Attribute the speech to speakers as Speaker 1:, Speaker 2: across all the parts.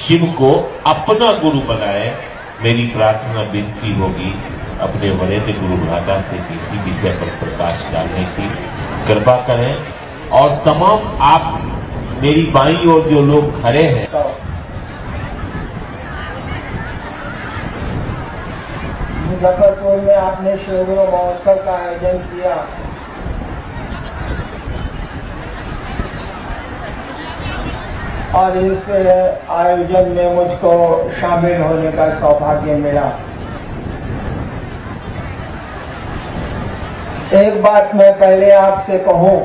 Speaker 1: शिव को अपना गुरु बनाए। मेरी प्रार्थना विनती होगी अपने वरेण्य गुरु भ्राता से किसी विषय पर प्रकाश डालने की कृपा करें। और तमाम आप मेरी बाईं ओर जो लोग खड़े हैं,
Speaker 2: मुजफ्फरपुर में आपने शिवगुरु महोत्सव का आयोजन किया। और इस आयोजन में मुझको शामिल होने का सौभाग्य मिला। एक बात मैं पहले आपसे कहूं,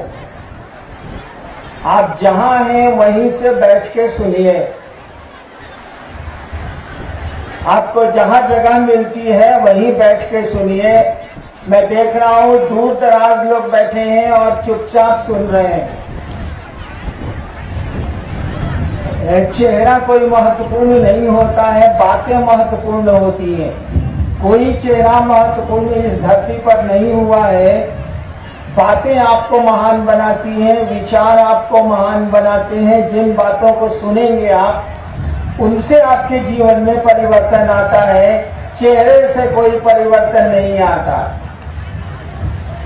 Speaker 2: आप जहां हैं वहीं से बैठ के सुनिए। आपको जहां जगह मिलती है वहीं बैठ के सुनिए। मैं देख रहा हूं दूर दराज लोग बैठे हैं और चुपचाप सुन रहे हैं। चेहरा कोई महत्वपूर्ण नहीं होता है, बातें महत्वपूर्ण होती हैं। कोई चेहरा महत्वपूर्ण इस धरती पर नहीं हुआ है। बातें आपको महान बनाती हैं, विचार आपको महान बनाते हैं। जिन बातों को सुनेंगे आप, उनसे आपके जीवन में परिवर्तन आता है। चेहरे से कोई परिवर्तन नहीं आता।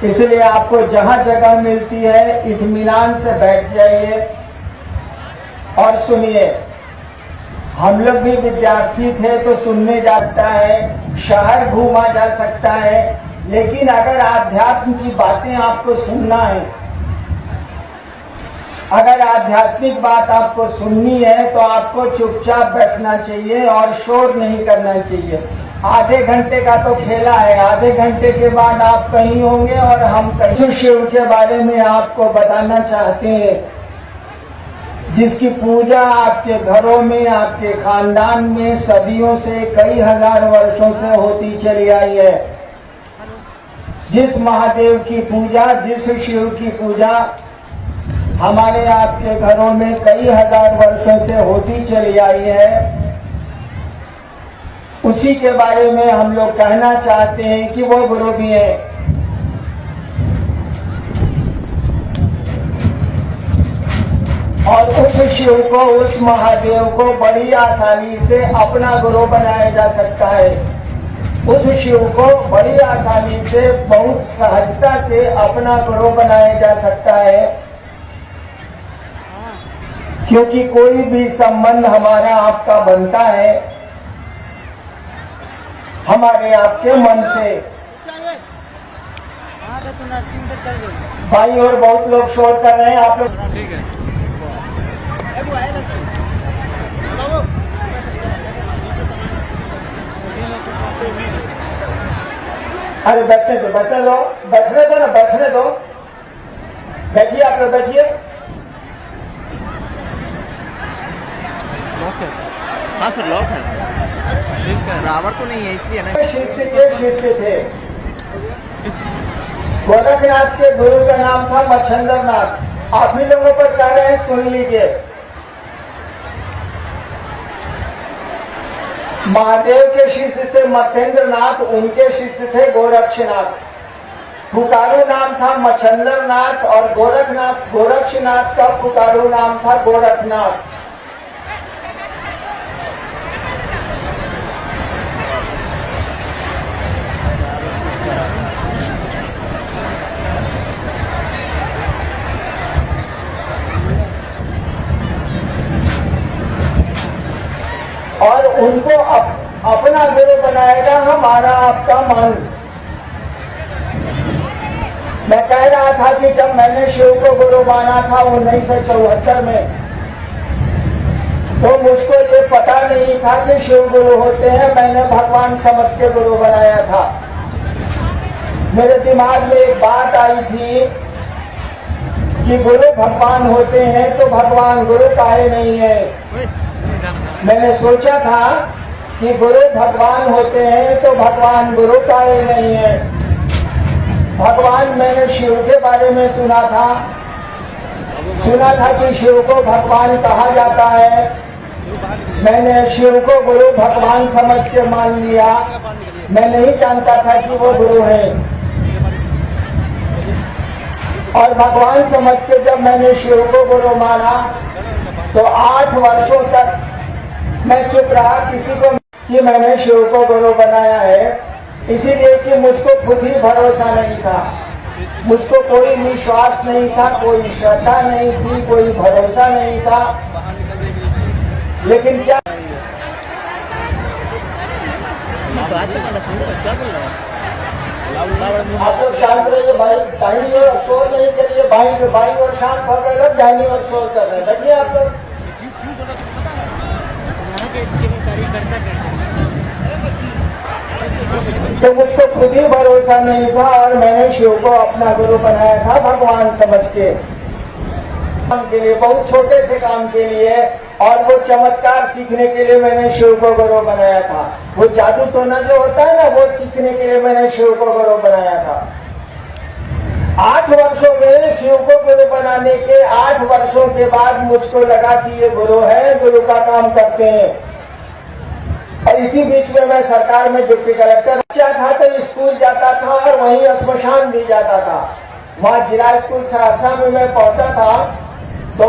Speaker 2: इसलिए आपको जहां जगह मिलती है इत्मीनान से बैठ जाइए और सुनिए। हम लोग भी विद्यार्थी थे तो सुनने जाता है, शहर घूमा जा सकता है, लेकिन अगर आध्यात्म की बातें आपको सुनना है, अगर आध्यात्मिक बात आपको सुननी है तो आपको चुपचाप बैठना चाहिए और शोर नहीं करना चाहिए। आधे घंटे का तो खेला है, आधे घंटे के बाद आप कहीं होंगे और हम कहीं। शिव के बारे में आपको बताना चाहते हैं, जिसकी पूजा आपके घरों में, आपके खानदान में सदियों से, कई हजार वर्षों से होती चली आई है। जिस महादेव की पूजा, जिस शिव की पूजा हमारे आपके घरों में कई हजार वर्षों से होती चली आई है, उसी के बारे में हम लोग कहना चाहते हैं कि वो गुरु भी है। और उस शिव को, उस महादेव को बड़ी आसानी से अपना गुरु बनाया जा सकता है। उस शिव को बड़ी आसानी से, बहुत सहजता से अपना गुरु बनाया जा सकता है। क्योंकि कोई भी संबंध हमारा आपका बनता है हमारे आपके मन से। भाई और बहुत लोग शोर कर रहे हैं, आप लोग ठीक है। अरे बैठने दो, बैठने दो, बैठने दो ना, बैठने दो। बैठिए, आप लोग बैठिए।
Speaker 3: लॉक है। हाँ सर, लॉक है। बराबर तो नहीं है इसलिए ना।
Speaker 2: शिष्य के शिष्य थे। गोरखनाथ के गुरु का नाम था मच्छंद्रनाथ। आप ही लोगों पर कह रहे हैं, सुन लीजिए। महादेव के शिष्य थे मत्स्येंद्रनाथ, उनके शिष्य थे गोरक्षनाथ। पुकारु नाम था मच्छंद्रनाथ और गोरक्षनाथ का पुकारु नाम था गोरखनाथ। और उनको अपना गुरु बनाएगा हमारा आपका मन। मैं कह रहा था कि जब मैंने शिव को गुरु माना था 1974 में, तो मुझको ये पता नहीं था कि शिव गुरु होते हैं। मैंने भगवान समझ के गुरु बनाया था। मेरे दिमाग में एक बात आई थी कि गुरु भगवान होते हैं तो भगवान गुरु काहे नहीं है। मैंने सोचा था कि गुरु भगवान होते हैं तो भगवान गुरु काहे नहीं है। भगवान, मैंने शिव के बारे में सुना था कि शिव को भगवान कहा जाता है। मैंने शिव को गुरु भगवान समझ के मान लिया। मैं नहीं जानता था कि वो गुरु हैं। और भगवान समझ के जब मैंने शिव को गुरु माना तो 8 वर्षों तक मैं चुप रहा, किसी को कि मैंने शिव को गुरु बनाया है, इसीलिए कि मुझको खुद ही भरोसा नहीं था, मुझको कोई विश्वास नहीं था, कोई श्रद्धा नहीं थी, कोई भरोसा नहीं था। लेकिन क्या आप लोग शांत रहिए भाई, दाहिनी ओर शोर नहीं करिए, बाई ओर शांत हो गए लोग, दाहिनी ओर शोर कर रहे हैं, देखिए आप लोग। तो मुझको खुद ही भरोसा नहीं था और मैंने शिव को अपना गुरु बनाया था भगवान समझ के लिए, बहुत छोटे से काम के लिए, और वो चमत्कार सीखने के लिए मैंने शिव को गुरु बनाया था। वो जादू टोना जो होता है ना, वो सीखने के लिए मैंने शिव को गुरु बनाया था। 8 वर्षों में शिव को गुरु बनाने के 8 वर्षों के बाद मुझको लगा कि ये गुरु है, गुरु का काम करते हैं। और इसी बीच में मैं सरकार में डिप्टी कलेक्टर बच्चा था तो स्कूल जाता था और वहीं श्मशान भी जाता था। वहां जिला स्कूल सहरसा में मैं पहुंचा था, तो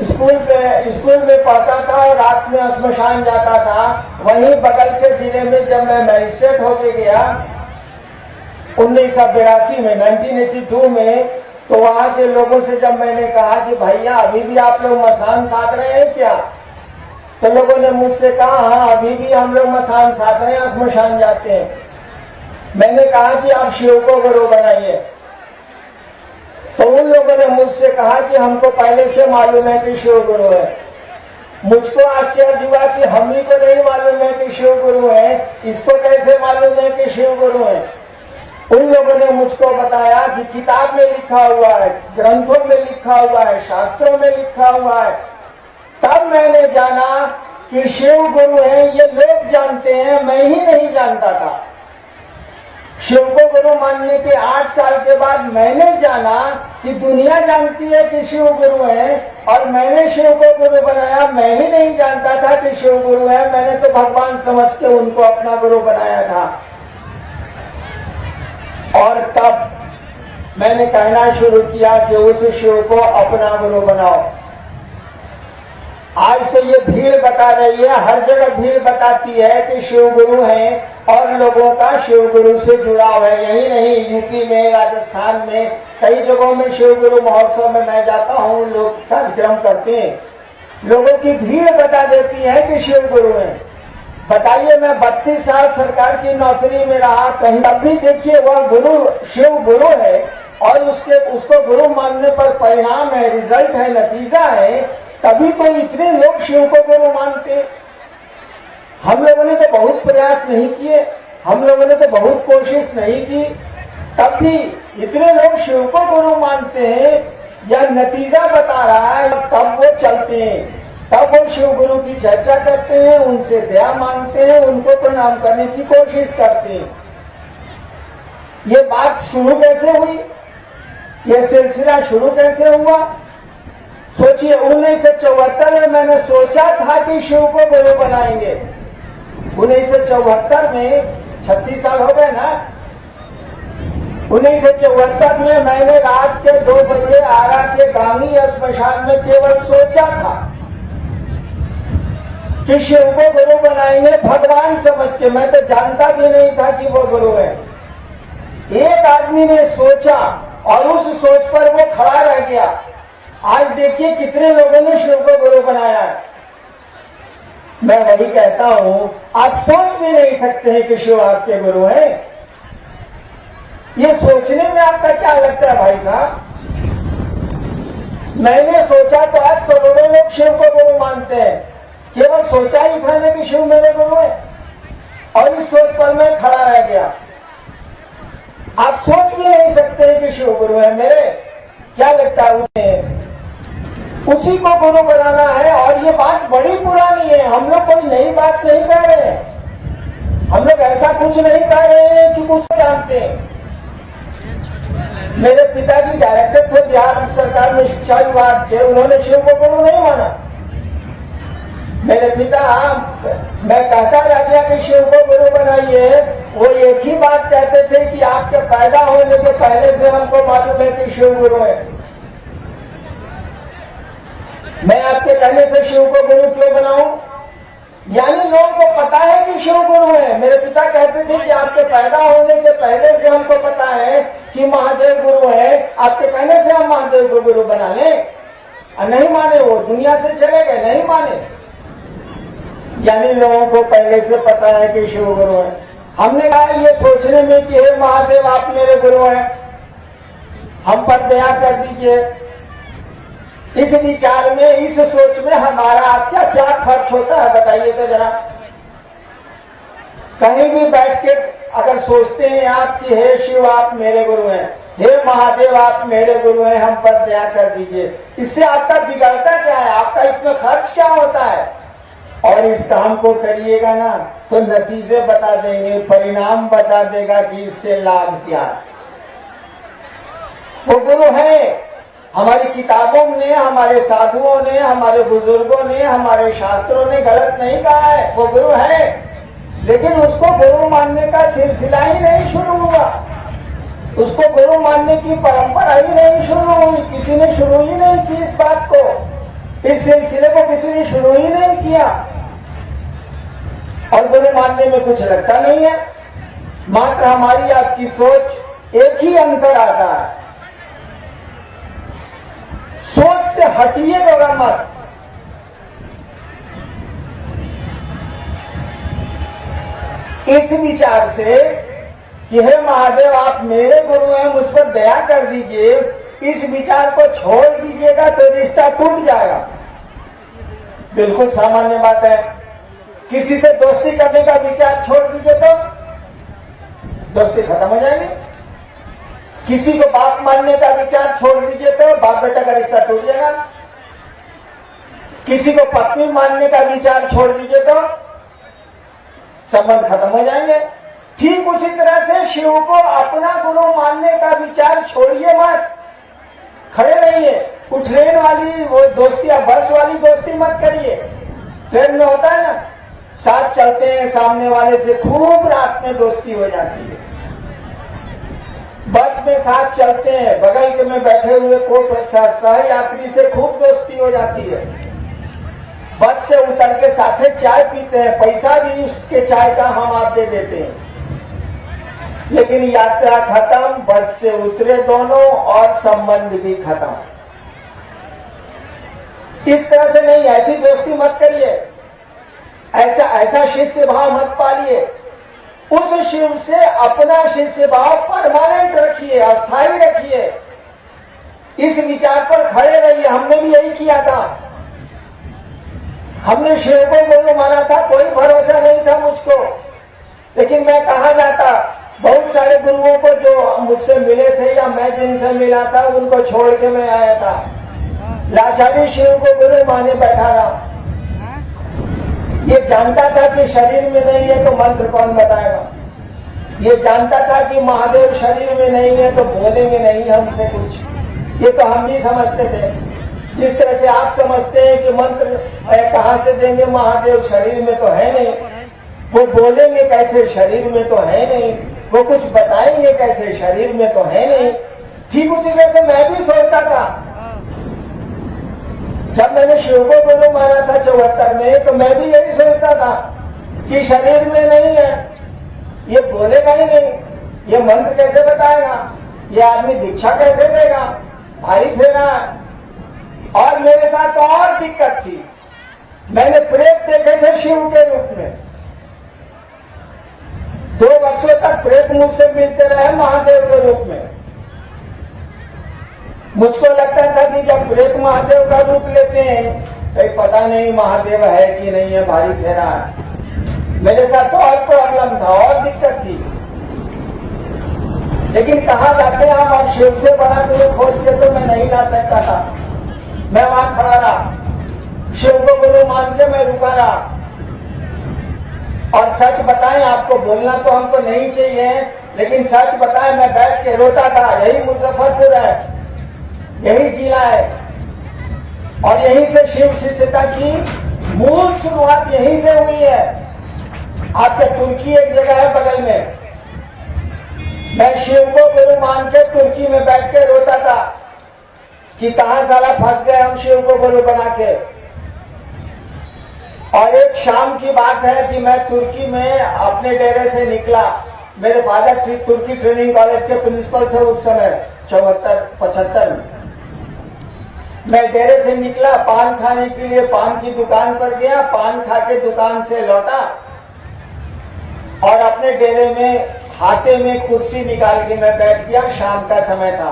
Speaker 2: स्कूल में पढ़ता था और रात में श्मशान जाता था। वहीं बगल के जिले में जब मैं मजिस्ट्रेट होके गया 1982 में 1982 में, तो वहां के लोगों से जब मैंने कहा कि भैया अभी भी आप लोग मसान साध रहे हैं क्या, तो लोगों ने मुझसे कहा हाँ अभी भी हम लोग मसान साध रहे हैं, श्मशान जाते हैं। मैंने कहा कि आप शिव को गुरु बनाइए, तो उन लोगों ने मुझसे कहा कि हमको पहले से मालूम है कि शिव गुरु है। मुझको आश्चर्य हुआ कि हम ही को नहीं मालूम है कि शिव गुरु है, इसको कैसे मालूम है कि शिव गुरु है। उन लोगों ने मुझको बताया कि किताब में लिखा हुआ है, ग्रंथों में लिखा हुआ है, शास्त्रों में लिखा हुआ है। तब मैंने जाना कि शिव गुरु है, ये लोग जानते हैं, मैं ही नहीं जानता था। शिव को गुरु मानने के 8 साल के बाद मैंने जाना कि दुनिया जानती है कि शिव गुरु है, और मैंने शिव को गुरु बनाया। मैं ही नहीं जानता था कि शिव गुरु है, मैंने तो भगवान समझ के उनको अपना गुरु बनाया था। और तब मैंने कहना शुरू किया कि उस शिव को अपना गुरु बनाओ। आज तो ये भीड़ बता रही है, हर जगह भीड़ बताती है कि शिव गुरु हैं और लोगों का शिव गुरु से जुड़ाव है। यही नहीं, यूपी में, राजस्थान में, कई जगहों में शिव गुरु महोत्सव में मैं जाता हूँ, लोग कार्यक्रम करते हैं, लोगों की भीड़ बता देती है कि शिव गुरु हैं। बताइए, मैं 32 साल सरकार की नौकरी में रहा, कहीं तब भी देखिए वह गुरु शिव गुरु है, और उसको गुरु मानने पर परिणाम है, रिजल्ट है, नतीजा है, तभी तो इतने लोग शिव को गुरु मानते। हम लोगों ने तो बहुत प्रयास नहीं किए, हम लोगों ने तो बहुत कोशिश नहीं की, तब भी इतने लोग शिव को गुरु मानते हैं। यह नतीजा बता रहा है, तब वो चलते हैं, तब वो शिव गुरु की चर्चा करते हैं, उनसे दया मांगते हैं, उनको प्रणाम करने की कोशिश करते हैं। ये बात शुरू कैसे हुई, ये सिलसिला शुरू कैसे हुआ? सोचिए, 1974 में मैंने सोचा था कि शिव को गुरु बनाएंगे। 1974 में 36 साल हो गए ना। 1974 में मैंने रात के 2 बजे आरा के गांधी श्मशान में केवल सोचा था कि शिव को गुरु बनाएंगे, भगवान समझ के। मैं तो जानता भी नहीं था कि वो गुरु है। एक आदमी ने सोचा और उस सोच पर वो खड़ा रह गया। आज देखिए कितने लोगों ने शिव को गुरु बनाया है। मैं वही कहता हूं, आप सोच भी नहीं सकते हैं कि शिव आपके गुरु हैं। ये सोचने में आपका क्या लगता है भाई साहब? मैंने सोचा तो आज करोड़ों लोग शिव को गुरु मानते हैं। केवल सोचा ही था ना कि शिव मेरे गुरु है, और इस सोच पर मैं खड़ा रह गया। आप सोच भी नहीं सकते हैं कि शिव गुरु है मेरे। क्या लगता है उसे? उसी को गुरु बनाना है। और ये बात बड़ी पुरानी है, हम लोग कोई नई बात नहीं कह रहे हैं। हम लोग ऐसा कुछ नहीं कह रहे हैं कि कुछ जानते हैं। मेरे पिताजी डायरेक्टर थे बिहार सरकार में शिक्षा विभाग के, उन्होंने शिव को गुरु नहीं माना। मेरे पिता, मैं कहता रह गया कि शिव को गुरु बनाइए, वो एक ही बात कहते थे कि आपके पैदा होने के पहले से हमको मालूम है कि शिव गुरु है। मैं आपके कहने से शिव को गुरु क्यों बनाऊं? यानी लोगों को पता है कि शिव गुरु है। मेरे पिता कहते थे कि आपके पैदा होने के पहले से हमको पता है कि महादेव गुरु है, आपके कहने से हम महादेव को गुरु बना लें। और नहीं माने, वो दुनिया से चले गए, नहीं माने। यानी लोगों को पहले से पता है कि शिव गुरु है। हमने कहा ये सोचने में कि हे महादेव आप मेरे गुरु हैं, हम पर दया कर दीजिए। इस विचार में, इस सोच में हमारा क्या क्या खर्च होता है बताइए तो जरा। कहीं भी बैठ के अगर सोचते हैं आप कि हे शिव आप मेरे गुरु हैं, हे महादेव आप मेरे गुरु हैं, हम पर दया कर दीजिए, इससे आपका बिगड़ता क्या है, आपका इसमें खर्च क्या होता है? और इस काम को करिएगा ना तो नतीजे बता देंगे, परिणाम बता देगा कि इससे लाभ क्या है। वो गुरु है। हमारी किताबों ने, हमारे साधुओं ने, हमारे बुजुर्गों ने, हमारे शास्त्रों ने गलत नहीं कहा है, वो गुरु है। लेकिन उसको गुरु मानने का सिलसिला ही नहीं शुरू हुआ, उसको गुरु मानने की परंपरा ही नहीं शुरू हुई, किसी ने शुरू ही नहीं की इस बात को, इस सिलसिले को किसी ने शुरू ही नहीं किया। और गुरु मानने में कुछ लगता नहीं है, मात्र हमारी आपकी सोच एक ही अंतर आता है, सोच से हटिएगा मत। इस विचार से कि हे महादेव आप मेरे गुरु हैं, मुझ पर दया कर दीजिए, इस विचार को छोड़ दीजिएगा तो रिश्ता टूट जाएगा। बिल्कुल सामान्य बात है। किसी से दोस्ती करने का विचार छोड़ दीजिए तो दोस्ती खत्म हो जाएगी। किसी को बाप मानने का विचार छोड़ दीजिए तो बाप बेटा का रिश्ता टूट जाएगा। किसी को पत्नी मानने का विचार छोड़ दीजिए तो संबंध खत्म हो जाएंगे। ठीक उसी तरह से शिव को अपना गुरु मानने का विचार छोड़िए मत, खड़े रहिए। वो ट्रेन वाली वो दोस्ती या बस वाली दोस्ती मत करिए। ट्रेन में होता है ना, साथ चलते हैं, सामने वाले से खूब रात में दोस्ती हो जाती है। बस में साथ चलते हैं, बगल में बैठे हुए को सह यात्री से खूब दोस्ती हो जाती है। बस से उतर के साथे चाय पीते हैं, पैसा भी उसके चाय का हम आप दे देते हैं। लेकिन यात्रा खत्म, बस से उतरे दोनों और संबंध भी खत्म। इस तरह से नहीं, ऐसी दोस्ती मत करिए, ऐसा शिष्य भाव मत पालिए। उस शिव से अपना शिष्य भाव परमानेंट रखिए, अस्थायी रखिए। इस विचार पर खड़े रहिए। हमने भी यही किया था। हमने शिव को गुरु माना था, कोई भरोसा नहीं था मुझको, लेकिन मैं कहाँ जाता, बहुत सारे गुरुओं को जो मुझसे मिले थे या मैं जिनसे मिला था उनको छोड़ के मैं आया था। लाचारी शिव को गुरु माने बैठा रहा। ये जानता था कि शरीर में नहीं है तो मंत्र कौन बताएगा। ये जानता था कि महादेव शरीर में नहीं है तो बोलेंगे नहीं हमसे कुछ। ये तो हम भी समझते थे, जिस तरह से आप समझते हैं कि मंत्र कहाँ से देंगे, महादेव शरीर में तो है नहीं, वो बोलेंगे कैसे, शरीर में तो है नहीं, वो कुछ बताएंगे कैसे, शरीर में तो है नहीं। ठीक उसी तरह से मैं भी सोचता था। जब मैंने शिव को गुरु माना था 74 में, तो मैं भी यही सोचता था कि शरीर में नहीं है, ये बोलेगा ही नहीं, ये मंत्र कैसे बताएगा, ये आदमी दीक्षा कैसे देगा, भारी फेरा। और मेरे साथ और दिक्कत थी, मैंने प्रेत देखे थे शिव के रूप में। 2 वर्षों तक प्रेत मुझसे मिलते रहे महादेव के रूप में। मुझको लगता था कि जब प्रेत महादेव का रूप लेते हैं तो पता नहीं महादेव है कि नहीं है, भारी फेरा है। मेरे साथ तो और प्रॉब्लम था और दिक्कत थी। लेकिन कहाँ जाते हम, और शिव से बड़ा गुरु खोज के तो मैं नहीं ला सकता था। मैं वहां खड़ा रहा, शिव को गुरु मान के मैं रुका रहा। और सच बताएं, आपको बोलना तो हमको नहीं चाहिए, लेकिन सच बताएं मैं बैठ के रोता था। यही मुजफ्फरपुर है, यही जिला है, और यहीं से शिव शिष्यता की मूल शुरुआत यहीं से हुई है। आपके तुर्की एक जगह है बगल में, मैं शिव को गुरु मान के तुर्की में बैठ के रोता था कि कहां साला फंस गए हम शिव को गुरु बना के। और एक शाम की बात है कि मैं तुर्की में अपने डेरे से निकला। मेरे फादर तुर्की ट्रेनिंग कॉलेज के प्रिंसिपल थे उस समय 74-75 में। मैं डेरे से निकला, पान खाने के लिए पान की दुकान पर गया, पान खा के दुकान से लौटा और अपने डेरे में हाथे में कुर्सी निकाल के मैं बैठ गया। शाम का समय था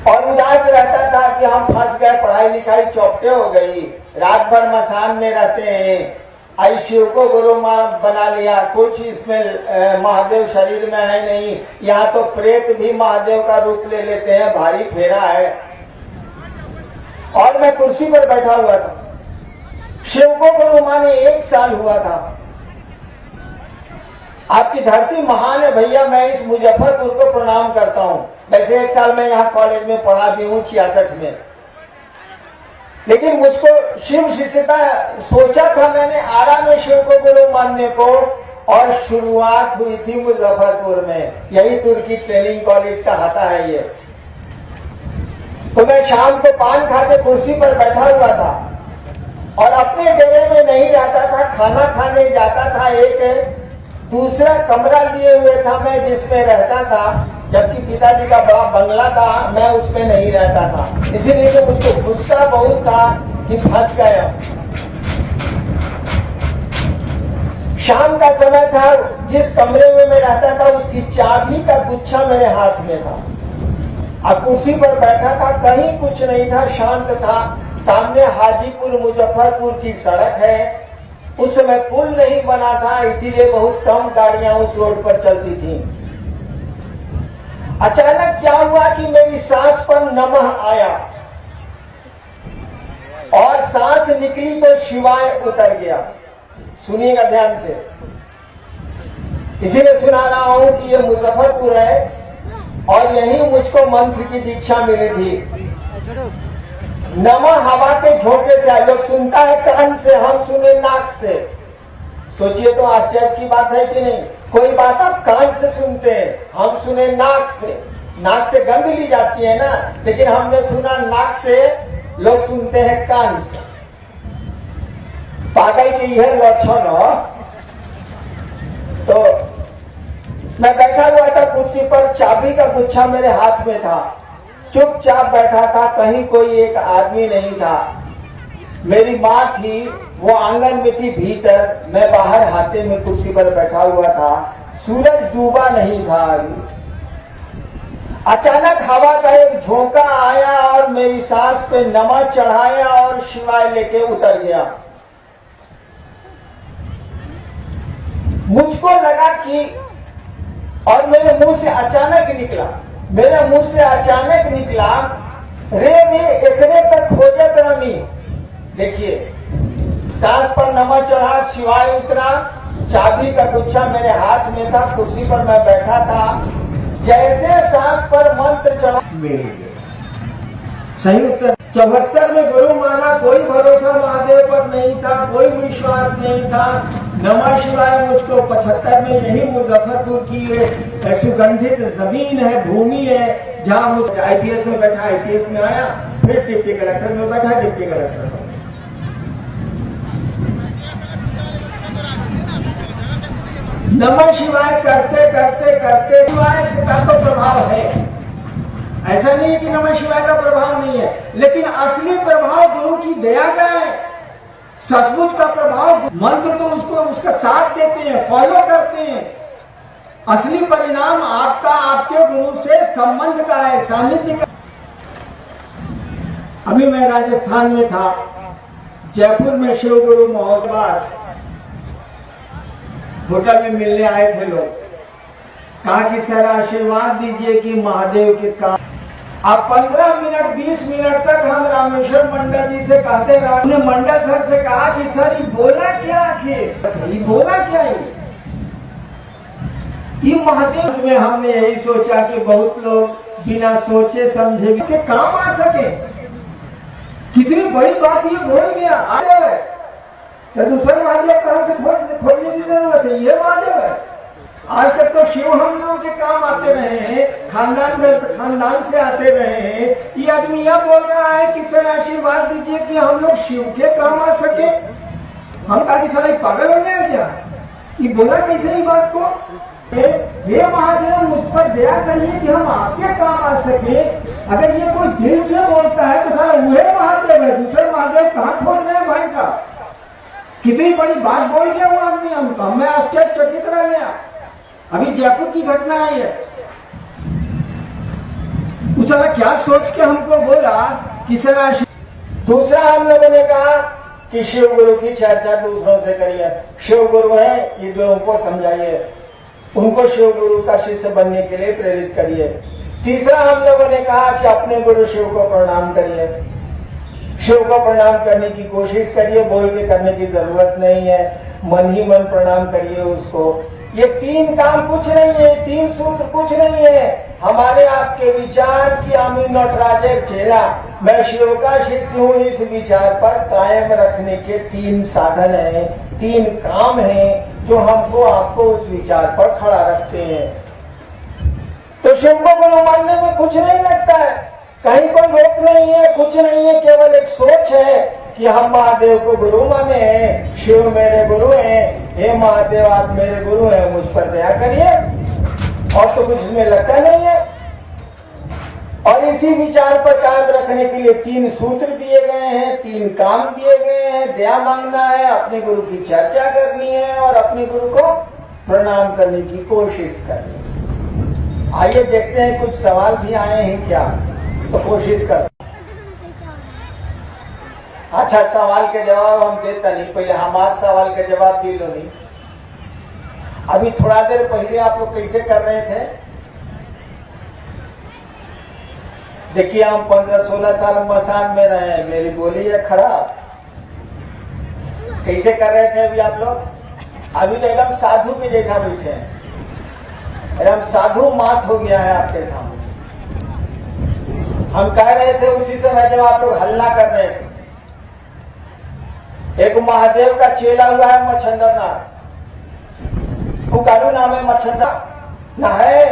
Speaker 2: और उदास रहता था कि हम फंस गए, पढ़ाई लिखाई चौपटे हो गई, रात भर मसान में रहते हैं, आई शिव को गुरु बना लिया, कुछ इसमें महादेव शरीर में है नहीं, यहाँ तो प्रेत भी महादेव का रूप ले लेते हैं, भारी फेरा है। और मैं कुर्सी पर बैठा हुआ था। शिव को गुरु माने 1 साल हुआ था। आपकी धरती महान है भैया, मैं इस मुजफ्फरपुर को प्रणाम करता हूं। वैसे 1 साल में यहाँ कॉलेज में पढ़ा भी हूं 66 में, लेकिन मुझको शिव शिष्यता सोचा था मैंने आरा में शिव को गुरु मानने को, और शुरुआत हुई थी मुजफ्फरपुर में। यही तुर्की ट्रेनिंग कॉलेज का हाथा है ये। तो मैं शाम को पान खा के कुर्सी पर बैठा हुआ था और अपने डेरे में नहीं रहता था, खाना खाने जाता था। एक दूसरा कमरा लिए हुए था मैं जिसमें रहता था, जबकि पिताजी का बड़ा बंगला था, मैं उसमें नहीं रहता था। इसीलिए तो मुझको गुस्सा बहुत था कि फंस गया। शाम का समय था, जिस कमरे में मैं रहता था उसकी चाबी का गुच्छा मेरे हाथ में था। अब कुर्सी पर बैठा था, कहीं कुछ नहीं था, शांत था। सामने हाजीपुर मुजफ्फरपुर की सड़क है। उस समय पुल नहीं बना था, इसीलिए बहुत कम गाड़ियां उस रोड पर चलती थी। अचानक क्या हुआ कि मेरी सांस पर नमः आया और सांस निकली तो शिवाय उतर गया। सुनिएगा ध्यान से, इसीलिए सुना रहा हूं कि ये मुजफ्फरपुर है और यहीं मुझको मंत्र की दीक्षा मिली थी। नमः हवा के झोंके से लोग सुनता है कान से, हम सुने नाक से। सोचिए तो आश्चर्य की बात है कि नहीं। कोई बात आप कान से सुनते हैं, हम सुने नाक से। नाक से गंध ली जाती है ना, लेकिन हमने सुना नाक से, लोग सुनते हैं कान से। पागल की यह लक्षण हो। तो मैं बैठा हुआ था कुर्सी पर, चाबी का गुच्छा मेरे हाथ में था, चुपचाप बैठा था, कहीं कोई एक आदमी नहीं था। मेरी माँ थी, वो आंगन में थी भीतर, मैं बाहर हाथे में कुर्सी पर बैठा हुआ था। सूरज डूबा नहीं था अभी। अचानक हवा का एक झोंका आया और मेरी सांस पे नमः चढ़ाया और शिवाय लेके उतर गया। मुझको लगा कि, और मेरे मुंह से अचानक निकला, मेरे मुंह से अचानक निकला, रे इतने तक खोजत रमी। देखिए, सांस पर नमः चढ़ा, शिवाय उतरा, चाबी का गुच्छा मेरे हाथ में था, कुर्सी पर मैं बैठा था। जैसे सांस पर मंत्र चढ़ा, मिल गया। सही उत्तर। 74 में गुरु माना, कोई भरोसा महादेव पर नहीं था, कोई विश्वास नहीं था। नमः शिवाय मुझको 75 में यही मुजफ्फरपुर की सुगंधित जमीन है, भूमि है, जहां मुझ आईपीएस में बैठा, आईपीएस में आया, फिर डिप्टी कलेक्टर में बैठा, डिप्टी कलेक्टर में। नमः शिवाय करते करते करते शिवाय का तो प्रभाव है, ऐसा नहीं है कि नमः शिवाय का प्रभाव नहीं है, लेकिन असली प्रभाव गुरु की दया का है। सचमुच का प्रभाव मंत्र तो उसको उसका साथ देते हैं, फॉलो करते हैं। असली परिणाम आपका आपके गुरु से संबंध का है, सानिध्य का। अभी मैं राजस्थान में था, जयपुर में शिव गुरु महोदय होटल में मिलने आए थे लोग। कहा कि सर आशीर्वाद दीजिए कि महादेव के काम। अब 15 मिनट 20 मिनट तक हम रामेश्वर मंडल जी से कहते रहे। हमने मंडल सर से कहा कि सर ये बोला क्या, आखिर ये बोला क्या ये महादेव में। हमने यही सोचा कि बहुत लोग बिना सोचे समझे के काम आ सके। कितनी बड़ी बात ये बोल गया। आ जाए तो दूसरा महादेव कहां से खोजने की जरूरत है, ये महादेव है। आज तक तो शिव हम लोगों के काम आते रहे हैं, खानदान से आते रहे हैं। ये आदमी यह बोल रहा है कि सर आशीर्वाद दीजिए कि हम लोग शिव के काम आ सके। हम कहा कि साला पागल हो गया क्या? ये बोला कैसे ही बात को? हे महादेव मुझ पर दया करिए कि हम आपके काम आ सके। अगर ये कोई दिल से बोलता है तो साला वह महादेव है, दूसरे महादेव कहाँ खोज रहे हैं भाई साहब? कितनी बड़ी बात बोल गया वो आदमी हमको, मैं आश्चर्यचकित रह गया। अभी जयपुर की घटना है ये। उसने क्या सोच के हमको बोला कि सर। दूसरा हम लोगों ने कहा कि शिव गुरु की चर्चा दूसरों से करिए। शिव गुरु है ये लोगों को समझाइए, उनको शिव गुरु का शिष्य बनने के लिए प्रेरित करिए। तीसरा हम लोगों ने कहा कि अपने गुरु शिव को प्रणाम करिए, शिव को प्रणाम करने की कोशिश करिए, बोल के करने की जरूरत नहीं है, मन ही मन प्रणाम करिए उसको। ये तीन काम कुछ नहीं है, तीन सूत्र कुछ नहीं है। हमारे आपके विचार की आमी नटराजर चेला, मैं शिव का शिष्य हूँ, इस विचार पर कायम रखने के तीन साधन हैं, तीन काम हैं जो हमको आपको उस विचार पर खड़ा रखते हैं। तो शिव को गुरु मानने में कुछ नहीं लगता है, कहीं कोई रोक नहीं है, कुछ नहीं है, केवल एक सोच है कि हम महादेव को गुरु माने हैं, शिव मेरे गुरु हैं, हे महादेव आप मेरे गुरु हैं, मुझ पर दया करिए, और तो कुछ इसमें लगता नहीं है। और इसी विचार पर कायम रखने के लिए तीन सूत्र दिए गए हैं, तीन काम दिए गए हैं। दया मांगना है, अपने गुरु की चर्चा करनी है और अपने गुरु को प्रणाम करने की कोशिश करनी है। आइए देखते हैं कुछ सवाल भी आए हैं क्या, तो कोशिश कर। अच्छा, सवाल के जवाब हम देता नहीं, पहले हमारे सवाल के जवाब दे लो नहीं। अभी थोड़ा देर पहले आप लोग कैसे कर रहे थे? देखिए हम 15-16 साल मसान में रहे हैं, मेरी बोली है खराब। कैसे कर रहे थे अभी आप लोग? अभी तो एकदम साधु के जैसा बैठे हैं, एकदम साधु मात हो गया है आपके सामने। हम कह रहे थे उसी समय जब आप लोग हल्ला कर रहे थे। एक महादेव का चेला हुआ है मच्छंद्रनाथ, पुकारू नाम है मच्छंद्र न है,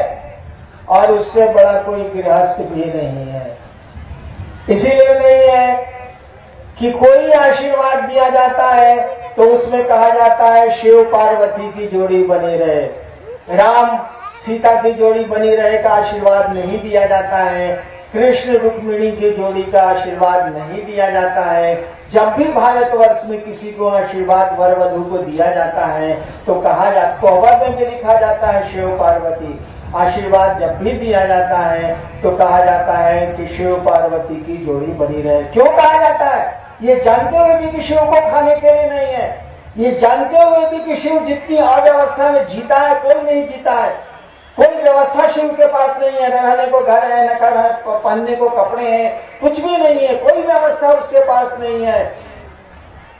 Speaker 2: और उससे बड़ा कोई गृहस्थ भी नहीं है। इसीलिए नहीं है कि कोई आशीर्वाद दिया जाता है तो उसमें कहा जाता है शिव पार्वती की जोड़ी बनी रहे, राम सीता की जोड़ी बनी रहे का आशीर्वाद नहीं दिया जाता है, कृष्ण रुक्मिणी की जोड़ी का आशीर्वाद नहीं दिया जाता है। जब भी भारतवर्ष में किसी को आशीर्वाद वर वधू को दिया जाता है तो कहा जाता, तोहबर में भी लिखा जाता है शिव पार्वती। आशीर्वाद जब भी दिया जाता है तो कहा जाता है कि शिव पार्वती की जोड़ी बनी रहे। क्यों कहा जाता है? ये जानते हुए भी कि शिव को खाने के लिए नहीं है, ये जानते हुए भी कि शिव जितनी अव्यवस्था में जीता है कोई नहीं जीता है। कोई व्यवस्था शिव के पास नहीं है, न रहने को घर है, न पहनने को कपड़े हैं, कुछ भी नहीं है, कोई व्यवस्था उसके पास नहीं है,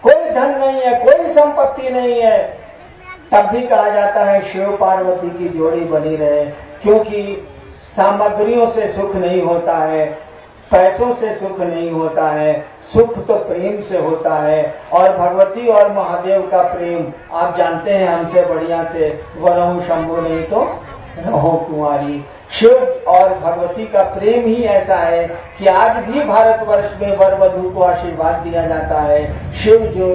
Speaker 2: कोई धन नहीं है, कोई संपत्ति नहीं है। तब भी कहा जाता है शिव पार्वती की जोड़ी बनी रहे, क्योंकि सामग्रियों से सुख नहीं होता है, पैसों से सुख नहीं होता है, सुख तो प्रेम से होता है। और भगवती और महादेव का प्रेम आप जानते हैं हमसे बढ़िया से, वरहु शंभु नहीं तो रहो कुंवारी। शिव और भगवती का प्रेम ही ऐसा है कि आज भी भारतवर्ष में वर वधू को आशीर्वाद दिया जाता है शिव जो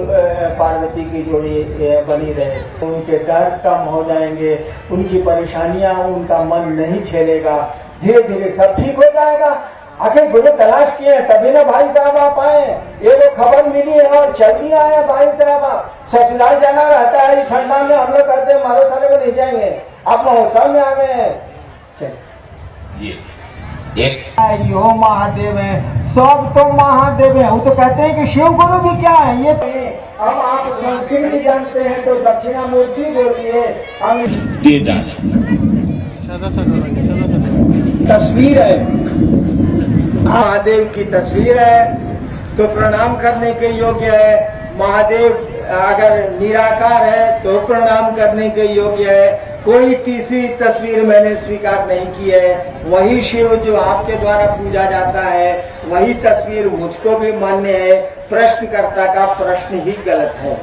Speaker 2: पार्वती की जोड़ी बनी रहे। उनके दर्द कम हो जाएंगे, उनकी परेशानियां उनका मन नहीं झेलेगा, धीरे धीरे सब ठीक हो जाएगा। आखिर गुरु तलाश किए तभी ना भाई साहब आप आए, ये वो खबर मिली है और जल्दी आए भाई साहब। आप ससुराल जाना रहता है, ठंडा में हम लोग कहते हैं मारो सारे को नहीं जाएंगे, आप महोत्सव में आ गए हैं। यो महादेव है, सब तो महादेव है। वो तो कहते हैं कि शिव गुरु भी क्या है ये तो। अब आप संस्कृत भी जानते हैं तो दक्षिणामूर्ति बोलिए। हम तस्वीर है, महादेव की तस्वीर है तो प्रणाम करने के योग्य है। महादेव अगर निराकार है तो प्रणाम करने के योग्य है। कोई तीसरी तस्वीर मैंने स्वीकार नहीं की है, वही शिव जो आपके द्वारा पूजा जाता है वही तस्वीर मुझको भी मान्य है। प्रश्नकर्ता का प्रश्न ही गलत है।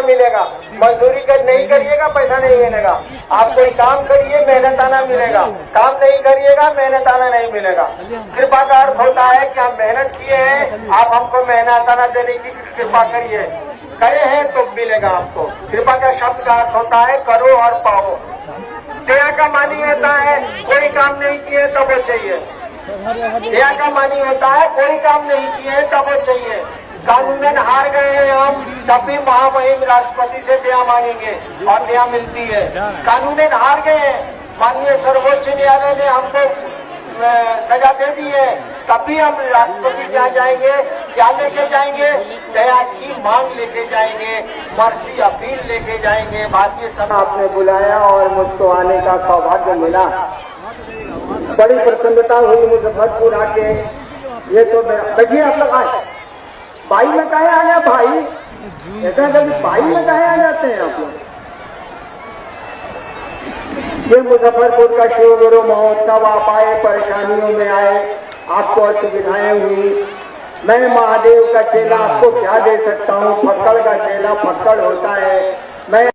Speaker 2: मिलेगा। मजदूरी कर नहीं करिएगा पैसा नहीं मिलेगा। आप कोई काम करिए मेहनताना मिलेगा, काम नहीं करिएगा मेहनताना नहीं मिलेगा। कृपा का अर्थ होता है कि हम मेहनत किए हैं, आप हमको मेहनताना देने की कृपा करिए, करे हैं तो मिलेगा आपको। कृपा का शब्द का अर्थ होता है करो और पाओ। दया का मानी होता है कोई काम नहीं किए तब वो चाहिए। दया का मानी होता है कोई काम नहीं किए तब वो चाहिए। कानूनन हार गए हैं हम, तब भी महामहिम राष्ट्रपति से दया मांगेंगे और दया मिलती है। कानूनन हार गए हैं, माननीय सर्वोच्च न्यायालय ने हमको सजा दे दी है, तब भी हम राष्ट्रपति जहाँ जाएंगे क्या लेके जाएंगे? दया की मांग लेके जाएंगे, मर्सी अपील लेके जाएंगे। भारतीय सभा आपने बुलाया और मुझको आने का सौभाग्य मिला, बड़ी प्रसन्नता हुई मुजफ्फरपुर आके। ये तो बैठिए आप लोग आए, भाई में कहे आ गया भाई, ऐसा कभी भाई में कहे आ जाते हैं आप लोग। ये मुजफ्फरपुर का शिव गुरु महोत्सव, आप आए, परेशानियों में आए, आपको असुविधाएं हुई। मैं महादेव का चेला आपको क्या दे सकता हूँ? फक्कड़ का चेला फक्कड़ होता है। मैं